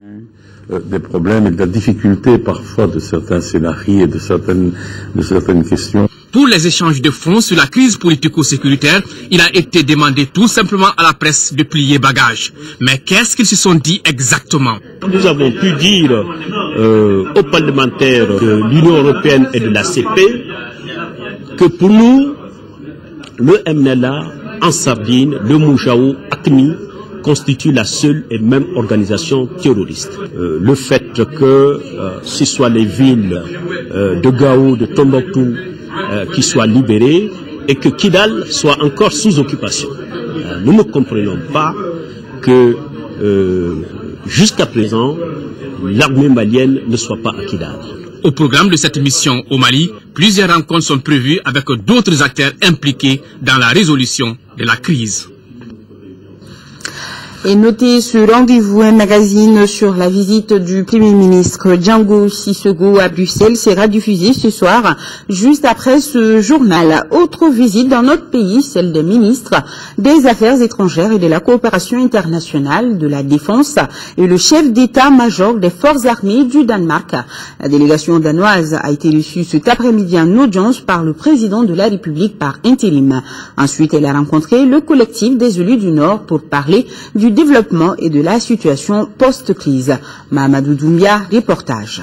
Des problèmes et de la difficulté parfois de certains scénarios et de certaines questions. Pour les échanges de fonds sur la crise politico-sécuritaire, il a été demandé tout simplement à la presse de plier bagage. Mais qu'est-ce qu'ils se sont dit exactement? Nous avons pu dire aux parlementaires de l'Union européenne et de la CP que pour nous, le MNLA en Sardine, le Moujao, ACMI, constitue la seule et même organisation terroriste. Le fait que ce soit les villes de Gao, de Tombouctou qui soient libérées et que Kidal soit encore sous occupation. Nous ne comprenons pas que jusqu'à présent l'armée malienne ne soit pas à Kidal. Au programme de cette mission au Mali, plusieurs rencontres sont prévues avec d'autres acteurs impliqués dans la résolution de la crise. Et notez ce rendez-vous, un magazine sur la visite du Premier ministre Django Sissoko à Bruxelles sera diffusé ce soir, juste après ce journal. Autre visite dans notre pays, celle des ministres des Affaires étrangères et de la coopération internationale, de la défense et le chef d'état-major des forces armées du Danemark. La délégation danoise a été reçue cet après-midi en audience par le président de la République par intérim. Ensuite, elle a rencontré le collectif des élus du Nord pour parler du développement et de la situation post-crise. Mahamadou Doumbia, reportage.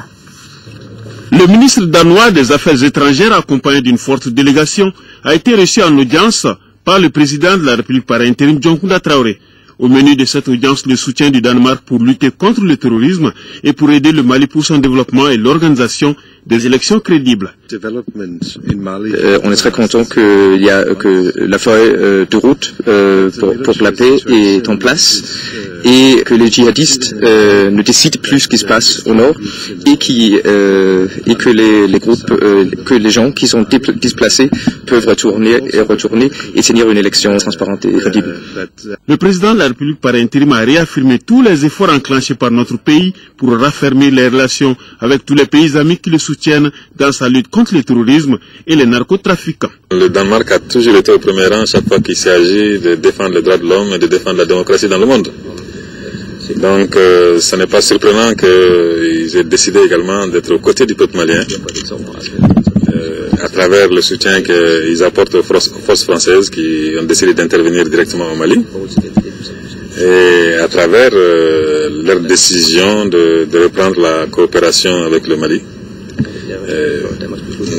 Le ministre danois des Affaires étrangères, accompagné d'une forte délégation, a été reçu en audience par le président de la République par intérim, Dioncounda Traoré. Au menu de cette audience, le soutien du Danemark pour lutter contre le terrorisme et pour aider le Mali pour son développement et l'organisation des élections crédibles. On est très content que la feuille de route pour la paix est en place et que les djihadistes ne décident plus ce qui se passe au nord et que les groupes, que les gens qui sont displacés peuvent retourner et tenir une élection transparente et crédible. Le président de la République par intérim a réaffirmé tous les efforts enclenchés par notre pays pour raffermir les relations avec tous les pays amis qui le soutiennent dans sa lutte contre le terrorisme et les narcotrafiquants. Le Danemark a toujours été au premier rang chaque fois qu'il s'agit de défendre les droits de l'homme et de défendre la démocratie dans le monde. Donc ce n'est pas surprenant qu'ils aient décidé également d'être aux côtés du peuple malien à travers le soutien qu'ils apportent aux forces françaises qui ont décidé d'intervenir directement au Mali et à travers leur décision de reprendre la coopération avec le Mali.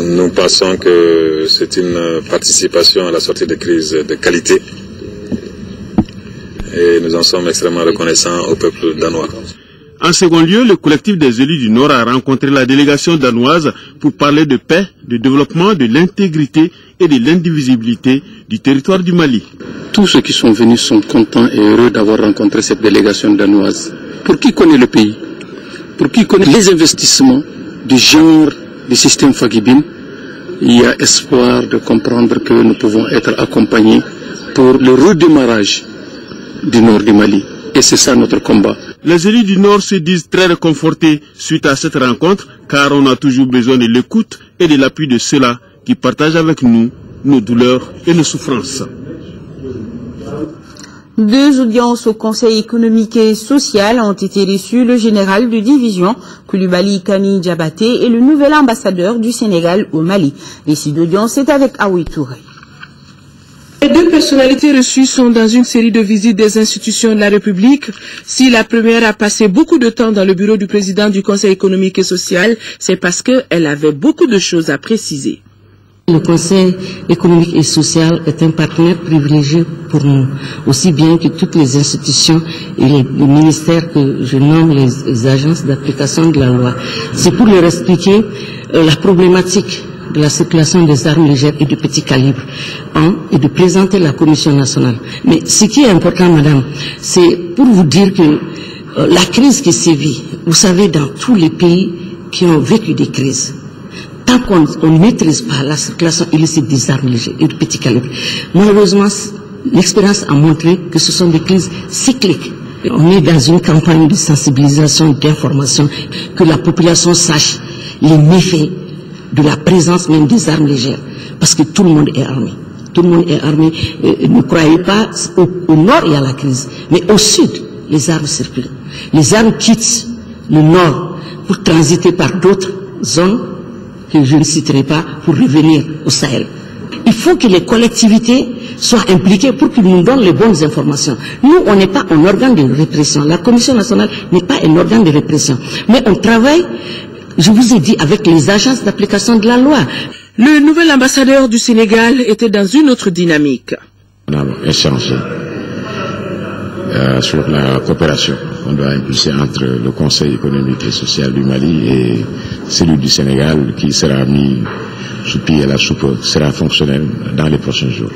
Nous pensons que c'est une participation à la sortie de crise de qualité et nous en sommes extrêmement reconnaissants au peuple danois. En second lieu, le collectif des élus du Nord a rencontré la délégation danoise pour parler de paix, de développement, de l'intégrité et de l'indivisibilité du territoire du Mali. Tous ceux qui sont venus sont contents et heureux d'avoir rencontré cette délégation danoise. Pour qui connaît le pays, pour qui connaît les investissements du genre du système Fagibin, il y a espoir de comprendre que nous pouvons être accompagnés pour le redémarrage du nord du Mali. Et c'est ça notre combat. Les élus du Nord se disent très réconfortés suite à cette rencontre, car on a toujours besoin de l'écoute et de l'appui de ceux-là qui partagent avec nous nos douleurs et nos souffrances. Deux audiences au Conseil économique et social ont été reçues. Le général de division, Koulibaly Kani Diabaté, et le nouvel ambassadeur du Sénégal au Mali. Ici d'audience est avec Aoui Touré. Les deux personnalités reçues sont dans une série de visites des institutions de la République. Si la première a passé beaucoup de temps dans le bureau du président du Conseil économique et social, c'est parce qu'elle avait beaucoup de choses à préciser. Le Conseil économique et social est un partenaire privilégié pour nous, aussi bien que toutes les institutions et les ministères que je nomme les agences d'application de la loi. C'est pour leur expliquer la problématique de la circulation des armes légères et de petit calibre, et de présenter la Commission nationale. Mais ce qui est important, madame, c'est pour vous dire que la crise qui sévit, vous savez, dans tous les pays qui ont vécu des crises, tant qu'on ne maîtrise pas la circulation illicite des armes légères et de petit calibre, malheureusement, l'expérience a montré que ce sont des crises cycliques. On est dans une campagne de sensibilisation, d'information, que la population sache les méfaits de la présence même des armes légères, parce que tout le monde est armé. Tout le monde est armé. Ne croyez pas, au nord il y a la crise, mais au sud, les armes circulent. Les armes quittent le nord pour transiter par d'autres zones que je ne citerai pas pour revenir au Sahel. Il faut que les collectivités soient impliquées pour qu'ils nous donnent les bonnes informations. Nous, on n'est pas un organe de répression. La Commission nationale n'est pas un organe de répression. Mais on travaille, je vous ai dit, avec les agences d'application de la loi. Le nouvel ambassadeur du Sénégal était dans une autre dynamique. On a échangé sur la coopération qu'on doit impulser entre le Conseil économique et social du Mali et celui du Sénégal qui sera mis sous pied à la soupe, sera fonctionnel dans les prochains jours.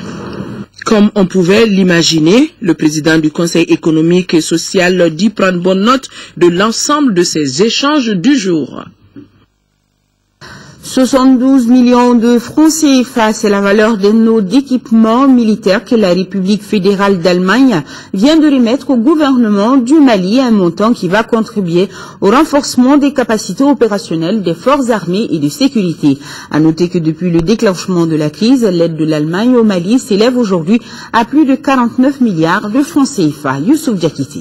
Comme on pouvait l'imaginer, le président du Conseil économique et social dit prendre bonne note de l'ensemble de ces échanges du jour. 72 millions de francs CFA, c'est la valeur des notes d'équipement militaire que la République fédérale d'Allemagne vient de remettre au gouvernement du Mali, un montant qui va contribuer au renforcement des capacités opérationnelles des forces armées et de sécurité. À noter que depuis le déclenchement de la crise, l'aide de l'Allemagne au Mali s'élève aujourd'hui à plus de 49 milliards de francs CFA. Youssouf Diakité.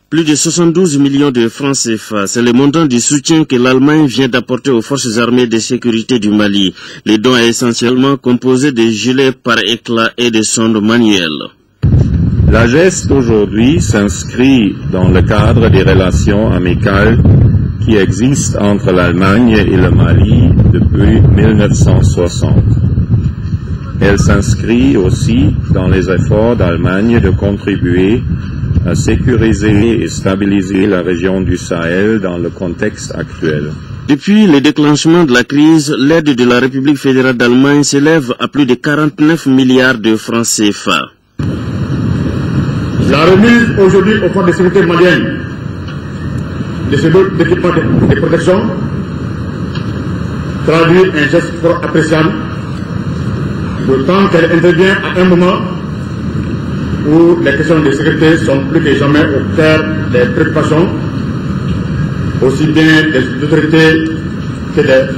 Plus de 72 millions de francs CFA, c'est le montant du soutien que l'Allemagne vient d'apporter aux forces armées de sécurité du Mali. Le don est essentiellement composé de gilets par éclat et de sondes manuelles. La geste aujourd'hui s'inscrit dans le cadre des relations amicales qui existent entre l'Allemagne et le Mali depuis 1960. Elle s'inscrit aussi dans les efforts d'Allemagne de contribuer à sécuriser et stabiliser la région du Sahel dans le contexte actuel. Depuis le déclenchement de la crise, l'aide de la République fédérale d'Allemagne s'élève à plus de 49 milliards de francs CFA. La remise aujourd'hui au Fonds de sécurité malienne de ces lots d'équipements de protection traduit un geste fort appréciable, d'autant qu'elle intervient à un moment où les questions de sécurité sont plus que jamais au cœur des préoccupations, aussi bien des autorités que des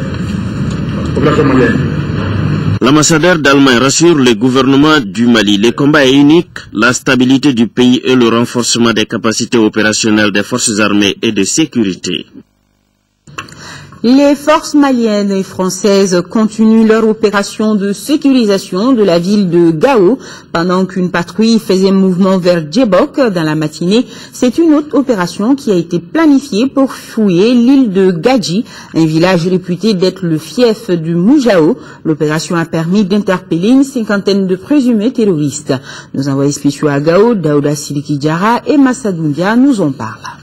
populations maliennes. L'ambassadeur d'Allemagne rassure le gouvernement du Mali. Le combat est unique, la stabilité du pays et le renforcement des capacités opérationnelles des forces armées et de sécurité. Les forces maliennes et françaises continuent leur opération de sécurisation de la ville de Gao pendant qu'une patrouille faisait mouvement vers Djebok dans la matinée. C'est une autre opération qui a été planifiée pour fouiller l'île de Gadji, un village réputé d'être le fief du Moujao. L'opération a permis d'interpeller une cinquantaine de présumés terroristes. Nos envoyés spéciaux à Gao, Daouda Sidiki Diarra et Massadoundia nous en parlent.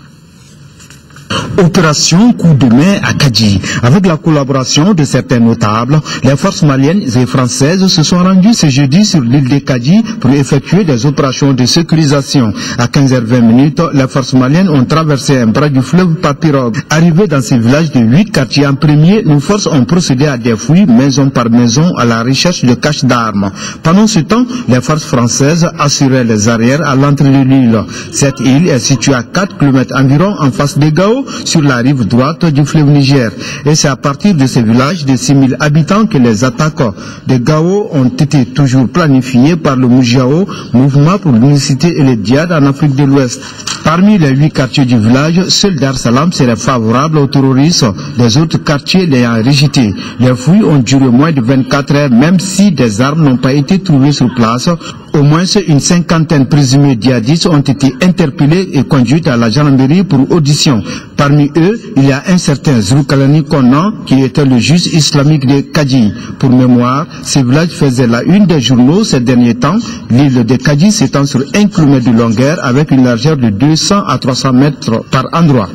Opération coup de main à Kadji. Avec la collaboration de certains notables, les forces maliennes et françaises se sont rendues ce jeudi sur l'île de Kadji pour effectuer des opérations de sécurisation. À 15h20, les forces maliennes ont traversé un bras du fleuve par pirogue. Arrivés dans ce village de 8 quartiers en premier, nos forces ont procédé à des fouilles maison par maison à la recherche de caches d'armes. Pendant ce temps, les forces françaises assuraient les arrières à l'entrée de l'île. Cette île est située à 4 km environ en face de Gao, sur la rive droite du fleuve Niger. Et c'est à partir de ce village de 6000 habitants que les attaques de Gao ont été toujours planifiées par le Moujao, mouvement pour l'unicité et le djihad en Afrique de l'Ouest. Parmi les 8 quartiers du village, seul Dar Salam serait favorable aux terroristes, les autres quartiers l'ayant rejeté. Les fouilles ont duré moins de 24 heures, même si des armes n'ont pas été trouvées sur place. Au moins une cinquantaine présumés djihadistes ont été interpellés et conduits à la gendarmerie pour audition. Parmi eux, il y a un certain Zroukalani Konan qui était le juge islamique de Kadji. Pour mémoire, ce village faisait la une des journaux ces derniers temps. L'île de Kadji s'étend sur 1 km de longueur avec une largeur de 200 à 300 mètres par endroit.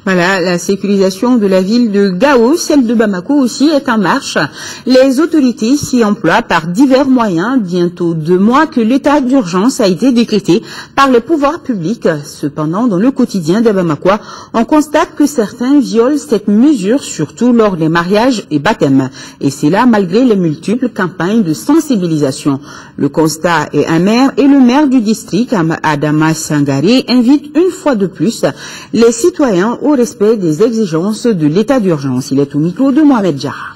Voilà, la sécurisation de la ville de Gao, celle de Bamako aussi est en marche. Les autorités s'y emploient par divers moyens. Bientôt 2 mois que l'état d'urgence a été décrété par les pouvoirs publics. Cependant, dans le quotidien des Bamakois, on constate que certains violent cette mesure, surtout lors des mariages et baptêmes. Et c'est là malgré les multiples campagnes de sensibilisation. Le constat est amer et le maire du district, Adama Sangare, invite une fois de plus les citoyens au respect des exigences de l'état d'urgence. Il est au micro de Mohamed Jarrah.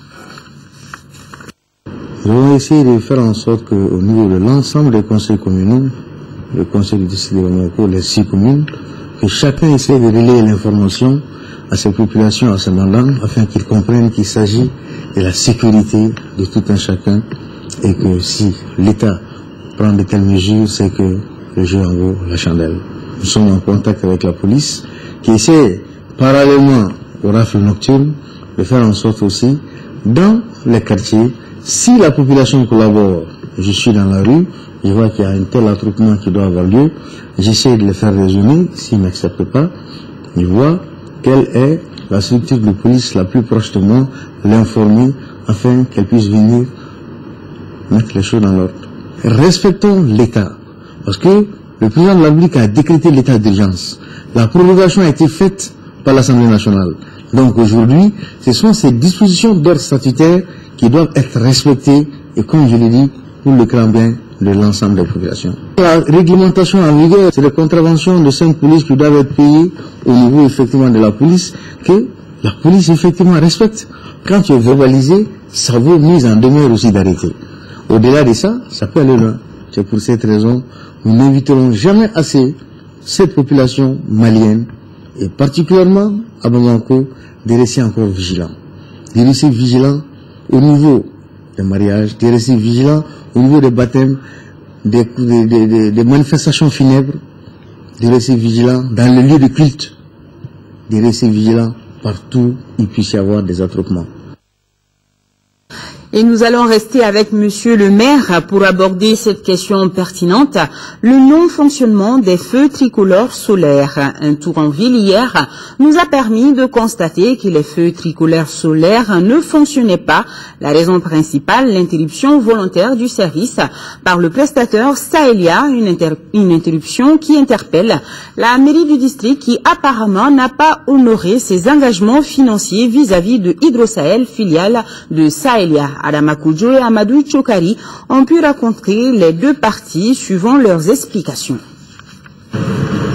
Nous allons essayer de faire en sorte qu'au niveau de l'ensemble des conseils communaux, le conseil du district de Bamako, les 6 communes, que chacun essaie de relayer l'information à ces populations, à ces mandants, afin qu'ils comprennent qu'il s'agit de la sécurité de tout un chacun et que si l'État prend de telles mesures, c'est que le jeu en vaut la chandelle. Nous sommes en contact avec la police qui essaie, parallèlement aux rafles nocturnes, de faire en sorte aussi, dans les quartiers, si la population collabore, je suis dans la rue, je vois qu'il y a un tel attroupement qui doit avoir lieu, j'essaie de les faire raisonner, s'ils n'acceptent pas, je vois quelle est la structure de police la plus proche de moi, l'informer afin qu'elle puisse venir mettre les choses dans l'ordre. Respectons l'État, parce que le président de la République a décrété l'état d'urgence. La prorogation a été faite par l'Assemblée nationale. Donc aujourd'hui, ce sont ces dispositions d'ordre statutaire qui doivent être respectées et comme je l'ai dit, pour le grand bien de l'ensemble des populations. La réglementation en vigueur, c'est les contraventions de 5 polices qui doivent être payées au niveau effectivement de la police, que la police effectivement respecte. Quand tu es verbalisé, ça vaut mise en demeure aussi d'arrêter. Au-delà de ça, ça peut aller loin. C'est pour cette raison, nous n'inviterons jamais assez cette population malienne, et particulièrement à Bamako, de rester encore vigilants. De rester vigilants au niveau des mariages, de rester vigilants au niveau des baptêmes, des manifestations funèbres, de rester vigilants dans les lieux de culte, de rester vigilants partout où il puisse y avoir des attroupements. Et nous allons rester avec Monsieur le maire pour aborder cette question pertinente, le non-fonctionnement des feux tricolores solaires. Un tour en ville hier nous a permis de constater que les feux tricolores solaires ne fonctionnaient pas. La raison principale, l'interruption volontaire du service par le prestataire Sahelia, une interruption qui interpelle la mairie du district qui apparemment n'a pas honoré ses engagements financiers vis-à-vis de Hydro-Sahel, filiale de Sahelia. Adama Koudjo et Amadou Chokari ont pu raconter les deux parties suivant leurs explications.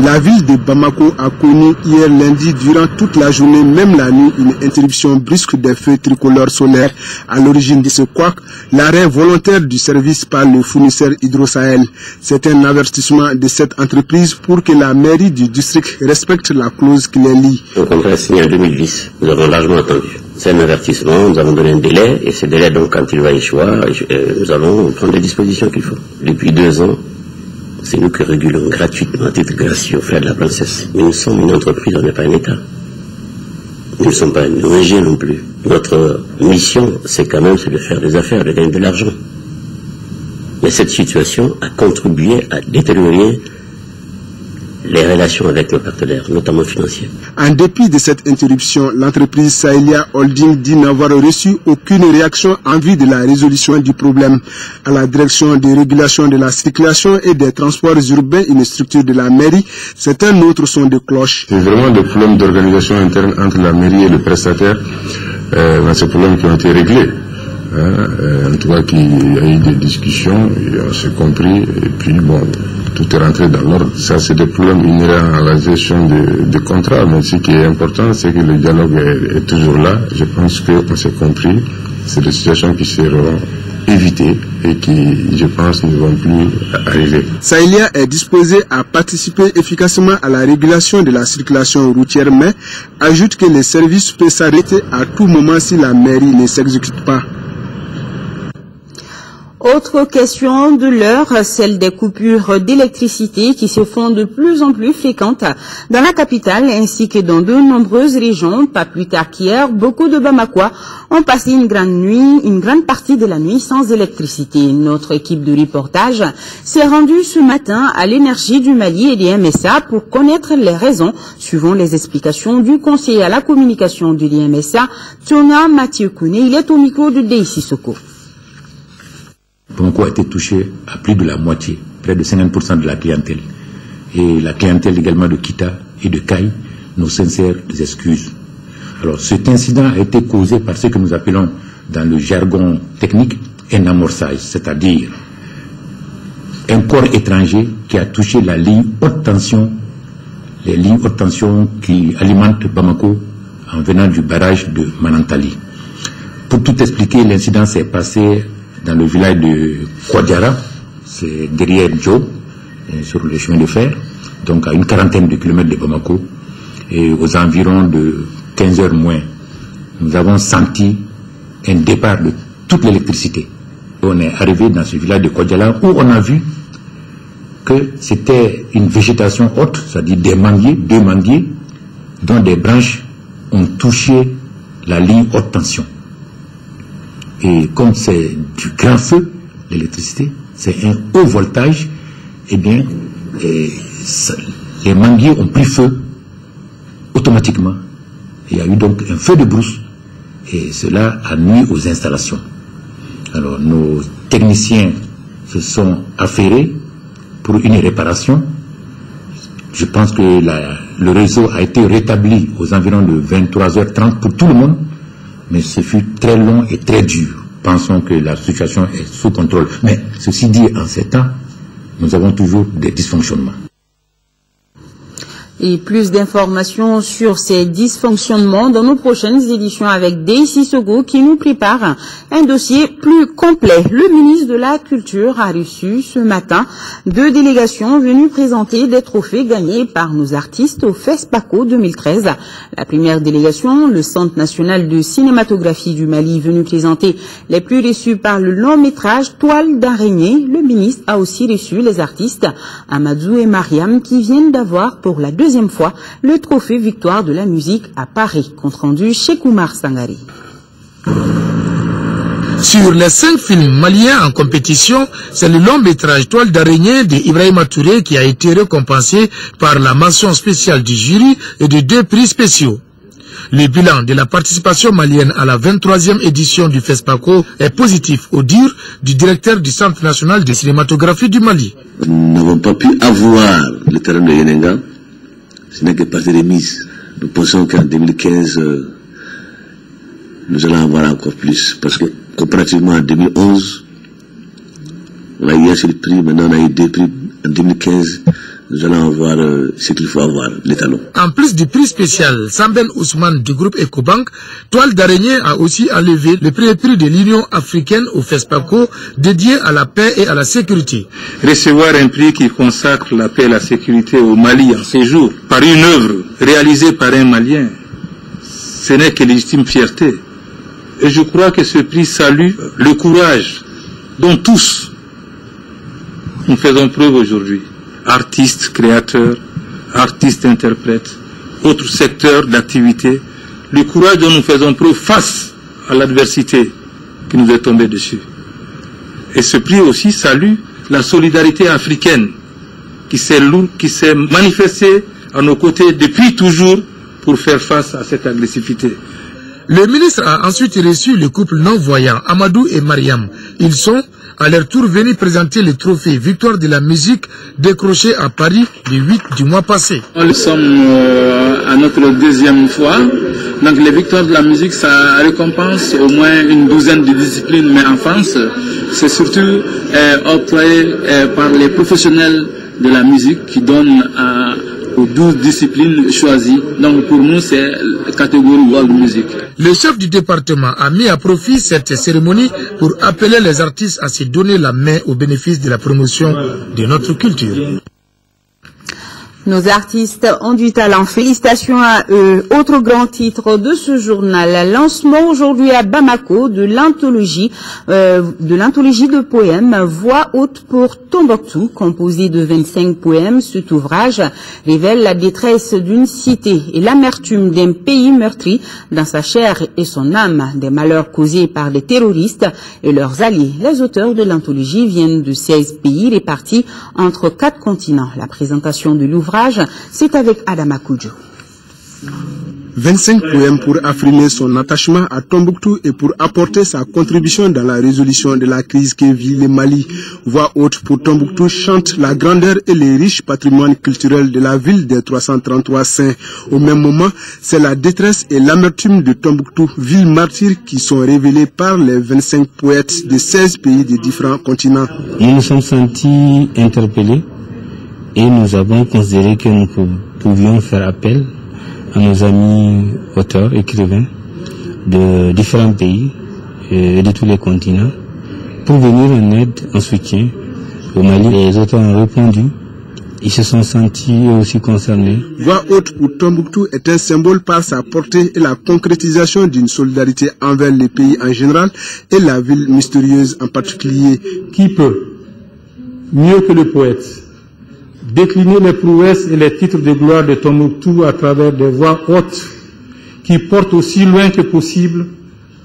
La ville de Bamako a connu hier lundi, durant toute la journée, même la nuit, une interruption brusque des feux tricolores solaires. À l'origine de ce couac, l'arrêt volontaire du service par le fournisseur Hydro-Sahel. C'est un avertissement de cette entreprise pour que la mairie du district respecte la clause qui les lie. Le contrat est signé en 2010. Nous avons largement attendu. C'est un avertissement, nous avons donné un délai, et ce délai, donc, quand il va échouer, nous allons prendre les dispositions qu'il faut. Depuis 2 ans, c'est nous qui régulons gratuitement, à titre gracieux, aux frères de la princesse. Mais nous sommes une entreprise, on n'est pas un État. Nous ne sommes pas un ONG non plus. Notre mission, c'est quand même de faire des affaires, de gagner de l'argent. Mais cette situation a contribué à détériorer les relations avec nos partenaires, notamment financiers. En dépit de cette interruption, l'entreprise Sahelia Holding dit n'avoir reçu aucune réaction en vue de la résolution du problème. À la direction de régulation de la circulation et des transports urbains, une structure de la mairie, c'est un autre son de cloche. C'est vraiment des problèmes d'organisation interne entre la mairie et le prestataire. Ces problèmes qui ont été réglés. En tout cas, il y a eu des discussions, et on s'est compris, et puis bon, tout est rentré dans l'ordre. Ça, c'est des problèmes inhérents à la gestion des contrats, mais ce qui est important, c'est que le dialogue est toujours là. Je pense qu'on s'est compris. C'est des situations qui seront évitées et qui, je pense, ne vont plus arriver. Sahelia est disposé à participer efficacement à la régulation de la circulation routière, mais ajoute que les services peuvent s'arrêter à tout moment si la mairie ne s'exécute pas. Autre question de l'heure, celle des coupures d'électricité qui se font de plus en plus fréquentes dans la capitale ainsi que dans de nombreuses régions. Pas plus tard qu'hier, beaucoup de Bamakois ont passé une grande partie de la nuit sans électricité. Notre équipe de reportage s'est rendue ce matin à l'énergie du Mali et des MSA pour connaître les raisons, suivant les explications du conseiller à la communication de l'IMSA, Tona Mathieu Kouné. Il est au micro de Deïssi Soko. Bamako a été touché à plus de la moitié, près de 50% de la clientèle. Et la clientèle également de Kita et de Kaï, nos sincères excuses. Alors cet incident a été causé par ce que nous appelons dans le jargon technique un amorçage, c'est-à-dire un corps étranger qui a touché la ligne haute tension, les lignes haute tension qui alimentent Bamako en venant du barrage de Manantali. Pour tout expliquer, l'incident s'est passé dans le village de Kouadjara, c'est derrière Djo, sur le chemin de fer, donc à une quarantaine de kilomètres de Bamako, et aux environs de 15 heures moins, nous avons senti un départ de toute l'électricité. On est arrivé dans ce village de Kodjala où on a vu que c'était une végétation haute, c'est-à-dire des manguiers, 2 manguiers, dont des branches ont touché la ligne haute tension. Et comme c'est du grand feu, l'électricité, c'est un haut voltage, eh bien, les manguiers ont pris feu automatiquement. Il y a eu donc un feu de brousse et cela a nuit aux installations. Alors nos techniciens se sont affairés pour une réparation. Je pense que le réseau a été rétabli aux environs de 23h30 pour tout le monde, mais ce fut très long et très dur. Pensons que la situation est sous contrôle. Mais ceci dit, en ces temps, nous avons toujours des dysfonctionnements. Et plus d'informations sur ces dysfonctionnements dans nos prochaines éditions avec Daisy Sogo qui nous prépare un dossier plus complet. Le ministre de la Culture a reçu ce matin 2 délégations venues présenter des trophées gagnés par nos artistes au FESPACO 2013. La première délégation, le Centre national de cinématographie du Mali, venu présenter les plus reçus par le long métrage Toile d'araignée. Le ministre a aussi reçu les artistes Amadou et Mariam qui viennent d'avoir pour la deuxième fois le trophée Victoire de la musique à Paris. Compte rendu chez Koumar Sangari. Sur les 5 films maliens en compétition, c'est le long métrage Toile d'araignée de Ibrahima Touré qui a été récompensé par la mention spéciale du jury et de 2 prix spéciaux. Le bilan de la participation malienne à la 23e édition du FESPACO est positif au dire du directeur du Centre national de cinématographie du Mali. Nous n'avons pas pu avoir le terrain de Yenenga. Ce n'est que partie remise. Nous pensons qu'en 2015, nous allons avoir encore plus. Parce que comparativement à 2011, on a eu un seul prix, maintenant on a eu 2 prix. En 2015, nous allons avoir ce qu'il faut avoir, les talons. En plus du prix spécial Samben Ousmane du groupe Ecobank, Toile d'araignée a aussi enlevé le premier prix de l'Union africaine au FESPACO dédié à la paix et à la sécurité. Recevoir un prix qui consacre la paix et la sécurité au Mali en ces jours par une œuvre réalisée par un Malien, ce n'est que légitime fierté. Et je crois que ce prix salue le courage dont tous nous faisons preuve aujourd'hui. Artistes, créateurs, artistes, interprètes, autres secteurs d'activité, le courage dont nous faisons preuve face à l'adversité qui nous est tombée dessus. Et ce prix aussi salue la solidarité africaine qui s'est manifestée à nos côtés depuis toujours pour faire face à cette agressivité. Le ministre a ensuite reçu le couple non-voyant Amadou et Mariam. Ils sont à leur tour venus présenter le trophée Victoire de la musique décroché à Paris le 8 du mois passé. Nous sommes à notre 2e fois. Donc les Victoires de la musique, ça récompense au moins une douzaine de disciplines, mais en France, c'est surtout octroyé par les professionnels de la musique qui donnent aux 12 disciplines choisies. Donc pour nous, c'est la catégorie World Music. Le chef du département a mis à profit cette cérémonie pour appeler les artistes à se donner la main au bénéfice de la promotion de notre culture. Nos artistes ont du talent. Félicitations à eux. Autre grand titre de ce journal, lancement aujourd'hui à Bamako de l'anthologie de poèmes Voix haute pour Tombouctou, composé de 25 poèmes. Cet ouvrage révèle la détresse d'une cité et l'amertume d'un pays meurtri dans sa chair et son âme, des malheurs causés par des terroristes et leurs alliés. Les auteurs de l'anthologie viennent de 16 pays répartis entre 4 continents. La présentation de l'ouvrage, c'est avec Adama Koudjou. 25 poèmes pour affirmer son attachement à Tombouctou et pour apporter sa contribution dans la résolution de la crise que vit le Mali. Voix haute pour Tombouctou chante la grandeur et les riches patrimoines culturels de la ville des 333 saints. Au même moment, c'est la détresse et l'amertume de Tombouctou, ville martyre, qui sont révélées par les 25 poètes de 16 pays de différents continents. Nous nous sommes sentis interpellés et nous avons considéré que nous pouvions faire appel à nos amis auteurs, écrivains de différents pays et de tous les continents pour venir en aide, en soutien au Mali. Les auteurs ont répondu ils se sont sentis aussi concernés. Voix haute pour Tombouctou est un symbole par sa portée et la concrétisation d'une solidarité envers les pays en général et la ville mystérieuse en particulier. Qui peut, mieux que le poète, décliner les prouesses et les titres de gloire de Tombouctou à travers des voix hautes qui portent aussi loin que possible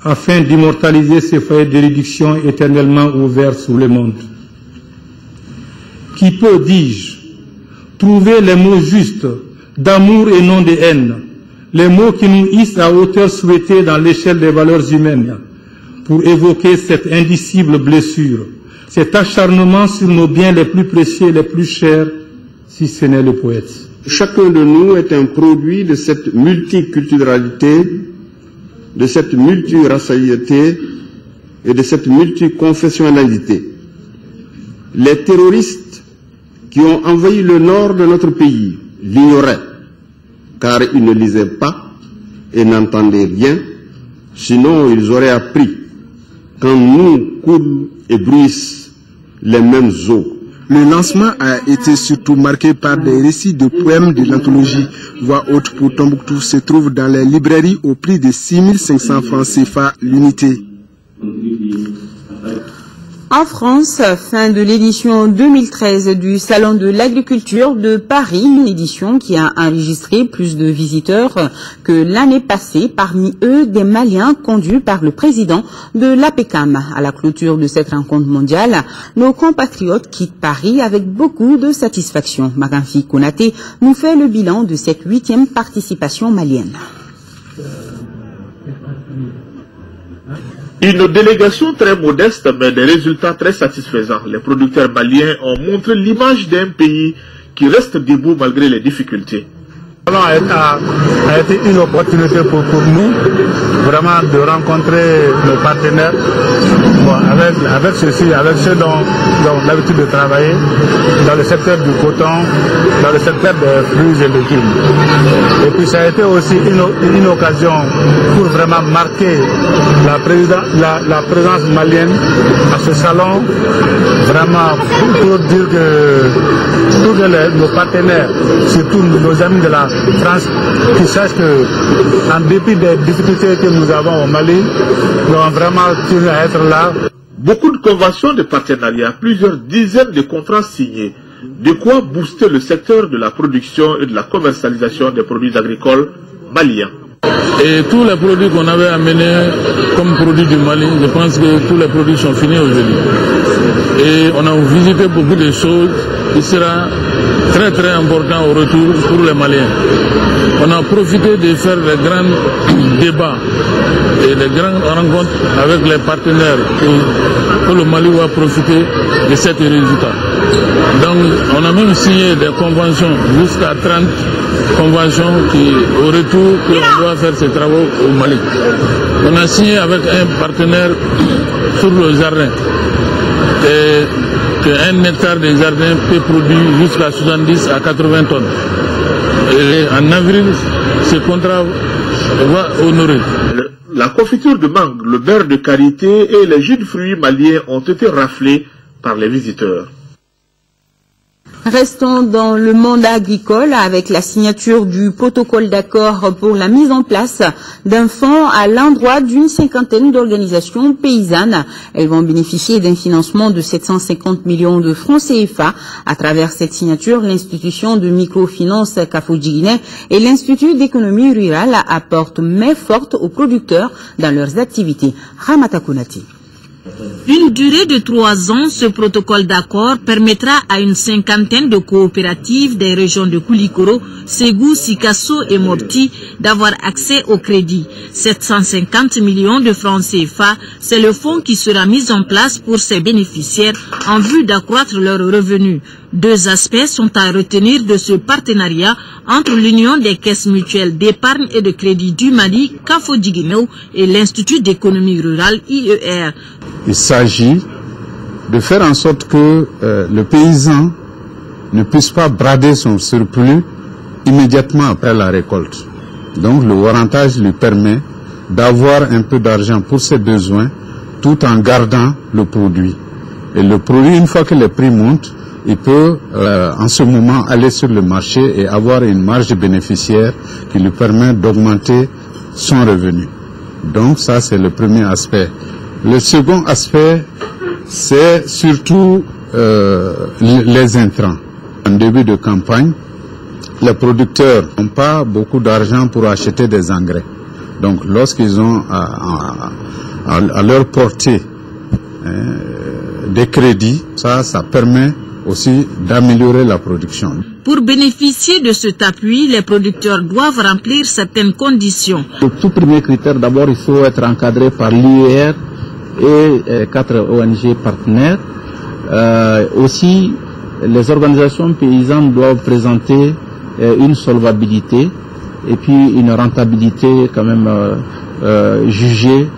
afin d'immortaliser ces foyers de réduction éternellement ouverts sur le monde. Qui peut, dis-je, trouver les mots justes d'amour et non de haine, les mots qui nous hissent à hauteur souhaitée dans l'échelle des valeurs humaines, pour évoquer cette indicible blessure, cet acharnement sur nos biens les plus précieux et les plus chers, si ce n'est le poète. Chacun de nous est un produit de cette multiculturalité, de cette multiracialité et de cette multiconfessionnalité. Les terroristes qui ont envahi le nord de notre pays l'ignoraient, car ils ne lisaient pas et n'entendaient rien, sinon ils auraient appris qu'en nous coulent et bruissent les mêmes eaux. Le lancement a été surtout marqué par des récits de poèmes de l'anthologie. Voix haute pour Tombouctou se trouve dans les librairies au prix de 6500 francs CFA l'unité. En France, fin de l'édition 2013 du Salon de l'agriculture de Paris, une édition qui a enregistré plus de visiteurs que l'année passée, parmi eux des Maliens conduits par le président de l'APECAM. À la clôture de cette rencontre mondiale, nos compatriotes quittent Paris avec beaucoup de satisfaction. Maganfi Konaté nous fait le bilan de cette 8e participation malienne. Une délégation très modeste, mais des résultats très satisfaisants. Les producteurs maliens ont montré l'image d'un pays qui reste debout malgré les difficultés. Le salon a été une opportunité pour nous vraiment de rencontrer nos partenaires avec ceux dont nous avons l'habitude de travailler dans le secteur du coton, dans le secteur des fruits et légumes. Et puis ça a été aussi une occasion pour vraiment marquer la présence malienne à ce salon, vraiment pour dire que tous nos partenaires, surtout nos amis de la France, qui sachent que, en dépit des difficultés que nous avons au Mali, nous avons vraiment tenu à être là. Beaucoup de conventions de partenariat, plusieurs dizaines de contrats signés. De quoi booster le secteur de la production et de la commercialisation des produits agricoles maliens. Et tous les produits qu'on avait amenés comme produits du Mali, je pense que tous les produits sont finis aujourd'hui. Et on a visité beaucoup de choses qui sera très très important au retour pour les Maliens. On a profité de faire des grands débats et des grandes rencontres avec les partenaires pour le Mali va profiter de ces résultats. Donc on a même signé des conventions, jusqu'à 30 conventions qui, au retour, on doit faire ces travaux au Mali. On a signé avec un partenaire sur le jardin. Et qu'un hectare de jardin peut produire jusqu'à 70 à 80 tonnes. Et en avril, ce contrat va honorer. La confiture de mangue, le beurre de karité et les jus de fruits maliens ont été raflés par les visiteurs. Restons dans le monde agricole avec la signature du protocole d'accord pour la mise en place d'un fonds à l'endroit d'une cinquantaine d'organisations paysannes. Elles vont bénéficier d'un financement de 750 millions de francs CFA. À travers cette signature, l'institution de microfinance Kafojiguinè et l'Institut d'économie rurale apportent main forte aux producteurs dans leurs activités. Ramata Konati. D'une durée de 3 ans, ce protocole d'accord permettra à une cinquantaine de coopératives des régions de Koulikoro, Ségou, Sikasso et Morti d'avoir accès au crédit. 750 millions de francs CFA, c'est le fonds qui sera mis en place pour ces bénéficiaires en vue d'accroître leurs revenus. 2 aspects sont à retenir de ce partenariat entre l'Union des caisses mutuelles d'épargne et de crédit du Mali, Kafojiguinè, et l'Institut d'économie rurale, IER. Il s'agit de faire en sorte que le paysan ne puisse pas brader son surplus immédiatement après la récolte. Donc le warrantage lui permet d'avoir un peu d'argent pour ses besoins tout en gardant le produit. Et le produit, une fois que les prix montent, il peut en ce moment aller sur le marché et avoir une marge bénéficiaire qui lui permet d'augmenter son revenu. Donc ça, c'est le premier aspect. Le second aspect, c'est surtout les intrants. En début de campagne, les producteurs n'ont pas beaucoup d'argent pour acheter des engrais. Donc lorsqu'ils ont à leur portée des crédits, ça permet aussi d'améliorer la production. Pour bénéficier de cet appui, les producteurs doivent remplir certaines conditions. Le tout premier critère, d'abord, il faut être encadré par l'UER et 4 ONG partenaires. Aussi, les organisations paysannes doivent présenter une solvabilité et puis une rentabilité quand même jugée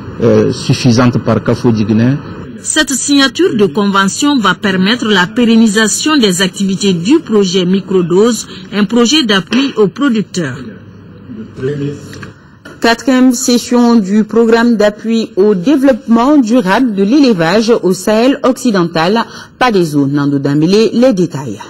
suffisante par CAFODIGNE. Cette signature de convention va permettre la pérennisation des activités du projet Microdose, un projet d'appui aux producteurs. Quatrième session du programme d'appui au développement durable de l'élevage au Sahel occidental. Pas des zones, Nando Dambélé, les détails.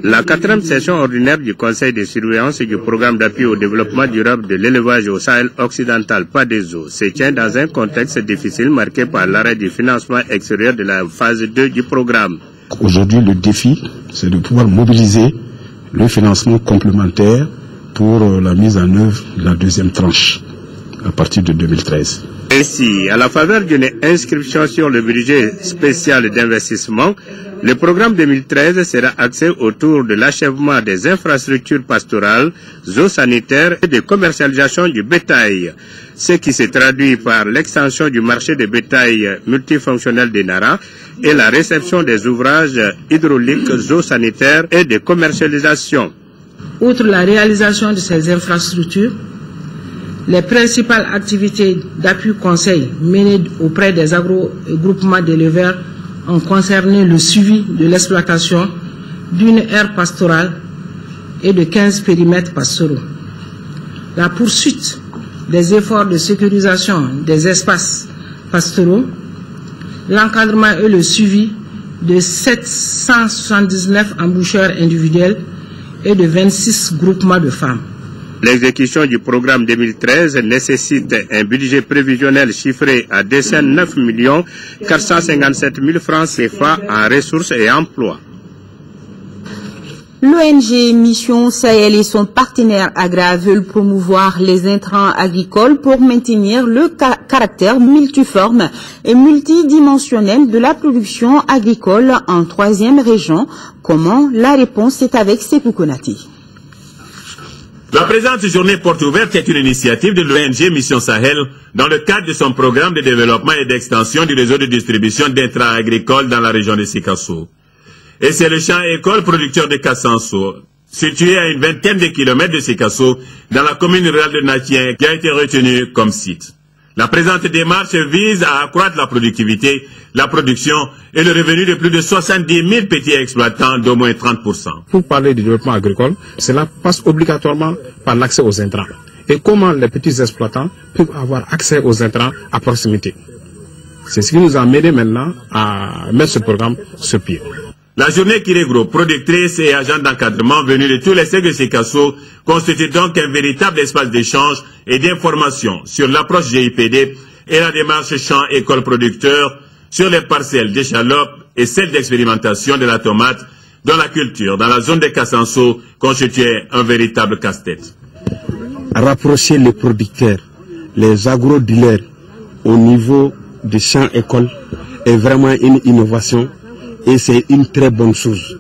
La quatrième session ordinaire du Conseil de surveillance du programme d'appui au développement durable de l'élevage au Sahel occidental, PADESO, se tient dans un contexte difficile marqué par l'arrêt du financement extérieur de la phase 2 du programme. Aujourd'hui, le défi, c'est de pouvoir mobiliser le financement complémentaire pour la mise en œuvre de la deuxième tranche à partir de 2013. Ainsi, à la faveur d'une inscription sur le budget spécial d'investissement, le programme 2013 sera axé autour de l'achèvement des infrastructures pastorales, zoosanitaires et de commercialisation du bétail, ce qui se traduit par l'extension du marché de bétail multifonctionnel des Nara et la réception des ouvrages hydrauliques, zoosanitaires et de commercialisation. Outre la réalisation de ces infrastructures, les principales activités d'appui conseil menées auprès des agrogroupements d'éleveurs ont concerné le suivi de l'exploitation d'une aire pastorale et de 15 périmètres pastoraux. La poursuite des efforts de sécurisation des espaces pastoraux, l'encadrement et le suivi de 779 emboucheurs individuels et de 26 groupements de femmes. L'exécution du programme 2013 nécessite un budget prévisionnel chiffré à 209 457 000 francs CFA en ressources et emplois. L'ONG Mission Sahel et son partenaire AGRA veulent promouvoir les intrants agricoles pour maintenir le caractère multiforme et multidimensionnel de la production agricole en 3e région. Comment? La réponse est avec Sekou Konati. La présente journée porte ouverte est une initiative de l'ONG Mission Sahel dans le cadre de son programme de développement et d'extension du réseau de distribution d'intrants agricoles dans la région de Sikasso. Et c'est le champ école producteur de Kassanso, situé à une vingtaine de kilomètres de Sikasso, dans la commune rurale de Natien, qui a été retenu comme site. La présente démarche vise à accroître la productivité, la production et le revenu de plus de 70 000 petits exploitants d'au moins 30%. Pour parler du développement agricole, cela passe obligatoirement par l'accès aux intrants. Et comment les petits exploitants peuvent avoir accès aux intrants à proximité. C'est ce qui nous a amené maintenant à mettre ce programme sur pied. La journée qui regroupe productrices et agents d'encadrement venus de tous les secteurs de Sikasso constitue donc un véritable espace d'échange et d'information sur l'approche GIPD et la démarche champ école producteur sur les parcelles d'échalotes et celles d'expérimentation de la tomate dont la culture dans la zone de Kassanso constituait un véritable casse-tête. Rapprocher les producteurs, les agro-dealers au niveau des champs écoles est vraiment une innovation. Et c'est une très bonne chose.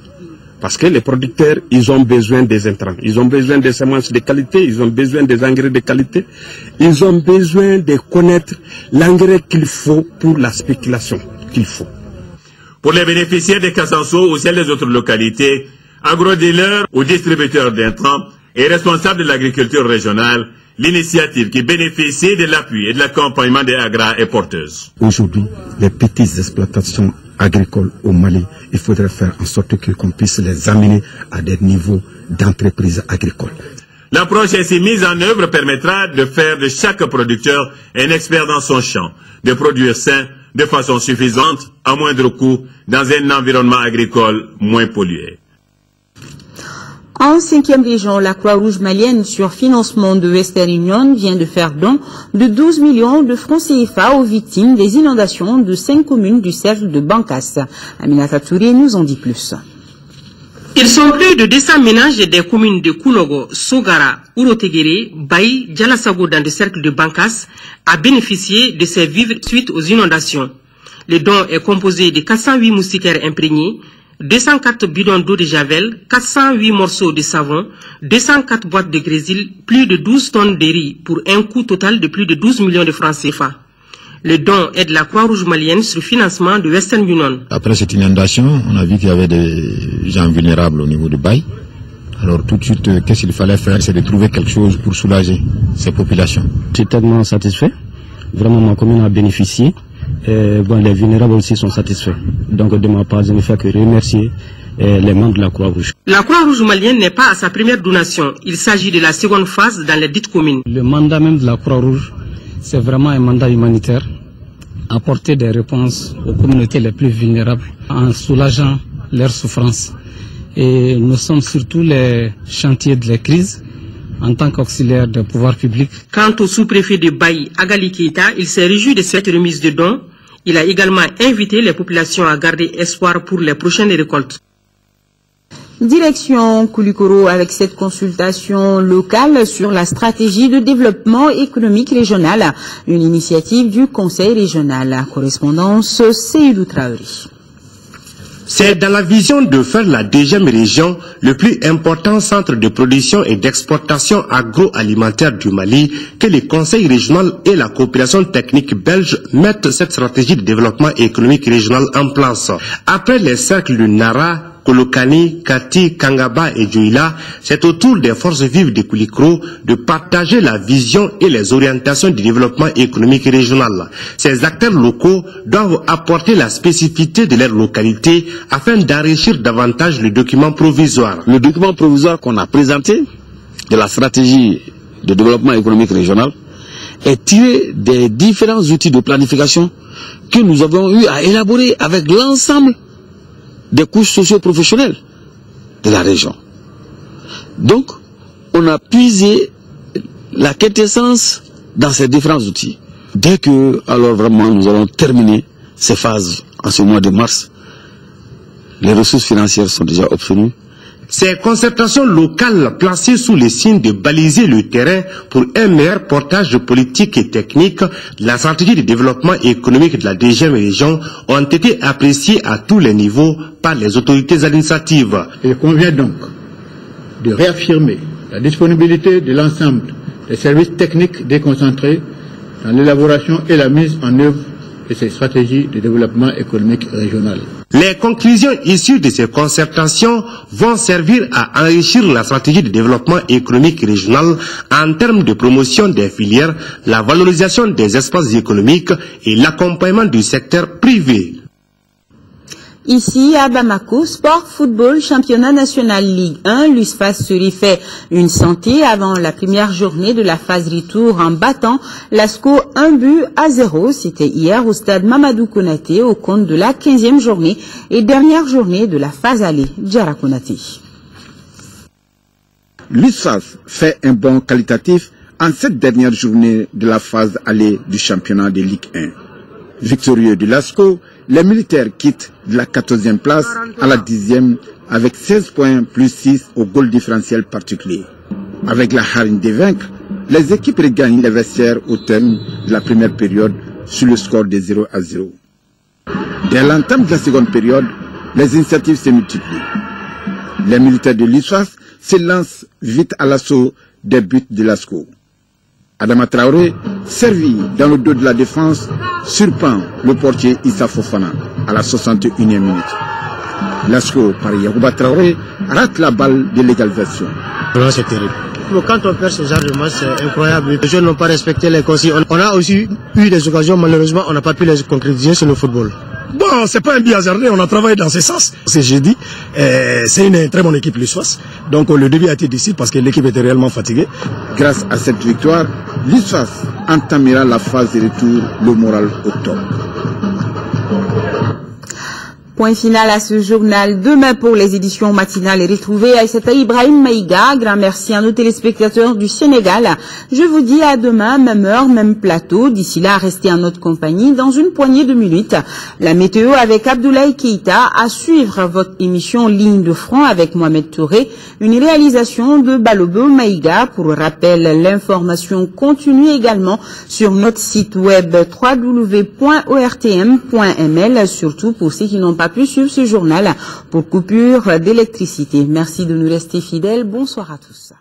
Parce que les producteurs, ils ont besoin des intrants. Ils ont besoin des semences de qualité, ils ont besoin des engrais de qualité. Ils ont besoin de connaître l'engrais qu'il faut pour la spéculation qu'il faut. Pour les bénéficiaires de Kassanso ou celles des autres localités, agro-dealers ou distributeurs d'intrants et responsables de l'agriculture régionale, l'initiative qui bénéficie de l'appui et de l'accompagnement des AGRA est porteuse. Aujourd'hui, les petites exploitations agricoles au Mali, il faudrait faire en sorte qu'on puisse les amener à des niveaux d'entreprise agricole. L'approche ainsi mise en œuvre permettra de faire de chaque producteur un expert dans son champ, de produire sain, de façon suffisante, à moindre coût, dans un environnement agricole moins pollué. En 5e région, la Croix-Rouge malienne, sur financement de Western Union, vient de faire don de 12 millions de francs CFA aux victimes des inondations de 5 communes du cercle de Bankas. Aminata Touré nous en dit plus. Ils sont plus de 200 ménages des communes de Kounogo, Sogara, Urotegere, Baï, Djalasago dans le cercle de Bankas à bénéficier de ces vivres suite aux inondations. Le don est composé de 408 moustiquaires imprégnés, 204 bidons d'eau de javel, 408 morceaux de savon, 204 boîtes de grésil, plus de 12 tonnes de riz pour un coût total de plus de 12 millions de francs CFA. Le don aide la Croix-Rouge malienne sur le financement de Western Union. Après cette inondation, on a vu qu'il y avait des gens vulnérables au niveau de Baï. Alors tout de suite, qu'est-ce qu'il fallait faire? C'est de trouver quelque chose pour soulager ces populations. Je suis tellement satisfait. Vraiment, ma commune a bénéficié. Et bon, les vulnérables aussi sont satisfaits. Donc de ma part, je ne fais que remercier les membres de la Croix-Rouge. La Croix-Rouge malienne n'est pas à sa première donation. Il s'agit de la seconde phase dans les dites communes. Le mandat même de la Croix-Rouge, c'est vraiment un mandat humanitaire. Apporter des réponses aux communautés les plus vulnérables en soulageant leurs souffrances. Et nous sommes surtout les chantiers de la crise en tant qu'auxiliaire des pouvoirs publics. Quant au sous-préfet de Baï, Agali Keita, il s'est réjoui de cette remise de dons. Il a également invité les populations à garder espoir pour les prochaines récoltes. Direction Koulikoro avec cette consultation locale sur la stratégie de développement économique régional, une initiative du Conseil régional. Correspondance Seydou Traoré. C'est dans la vision de faire la deuxième région le plus important centre de production et d'exportation agroalimentaire du Mali que le Conseil régional et la coopération technique belge mettent cette stratégie de développement économique régional en place. Après les cercles de Nara, Kolokani, Kati, Kangaba et Djouila, c'est au tour des forces vives de Koulikoro de partager la vision et les orientations du développement économique régional. Ces acteurs locaux doivent apporter la spécificité de leur localité afin d'enrichir davantage le document provisoire. Le document provisoire qu'on a présenté de la stratégie de développement économique régional est tiré des différents outils de planification que nous avons eu à élaborer avec l'ensemble des couches socio-professionnelles de la région. Donc, on a puisé la quintessence dans ces différents outils. Dès que, alors vraiment, nous allons terminer ces phases en ce mois de mars, les ressources financières sont déjà obtenues. Ces concertations locales placées sous le signe de baliser le terrain pour un meilleur portage politique et technique, la stratégie de développement économique de la deuxième région ont été appréciées à tous les niveaux par les autorités administratives. Il convient donc de réaffirmer la disponibilité de l'ensemble des services techniques déconcentrés dans l'élaboration et la mise en œuvre de ces stratégies de développement économique régional. Les conclusions issues de ces concertations vont servir à enrichir la stratégie de développement économique régional en termes de promotion des filières, la valorisation des espaces économiques et l'accompagnement du secteur privé. Ici, à Bamako, sport, football, championnat national Ligue 1, l'USFAS se refait une santé avant la première journée de la phase retour en battant l'ASCO 1-0. C'était hier au stade Mamadou Konaté au compte de la 15e journée et dernière journée de la phase aller. Djara Konaté. L'USFAS fait un bond qualitatif en cette dernière journée de la phase aller du championnat de Ligue 1. Victorieux de l'ASCO, les militaires quittent de la 14e place à la 10e avec 16 points plus 6 au goal différentiel particulier. Avec la hargne de vaincre, les équipes regagnent les vestiaires au terme de la première période sur le score de 0-0. Dès l'entame de la seconde période, les initiatives se multiplient. Les militaires de l'USFAS se lancent vite à l'assaut des buts de l'ASCO. Adama Traoré, servi dans le dos de la défense, surprend le portier Issa Fofana à la 61e minute. L'ASCO, par Yahouba Traoré, rate la balle de l'égalisation. C'est terrible. Quand on perd ce genre de match, c'est incroyable. Les jeunes n'ont pas respecté les consignes. On a aussi eu des occasions, malheureusement, on n'a pas pu les concrétiser sur le football. Bon, c'est pas un but hasardeux, on a travaillé dans ce sens. C'est jeudi, c'est une très bonne équipe l'USFAS. Donc le début a été difficile parce que l'équipe était réellement fatiguée. Grâce à cette victoire, l'USFAS entamera la phase de retour, le moral au top. Point final à ce journal. Demain pour les éditions matinales et retrouvées Aïssata Ibrahim Maïga. Grand merci à nos téléspectateurs du Sénégal. Je vous dis à demain, même heure, même plateau. D'ici là, restez en notre compagnie dans une poignée de minutes. La météo avec Abdoulaye Keïta. À suivre votre émission Ligne de front avec Mohamed Touré. Une réalisation de Balobo Maïga. Pour rappel, l'information continue également sur notre site web www.ortm.ml. Surtout pour ceux qui n'ont pas pu suivre ce journal pour coupure d'électricité. Merci de nous rester fidèles. Bonsoir à tous.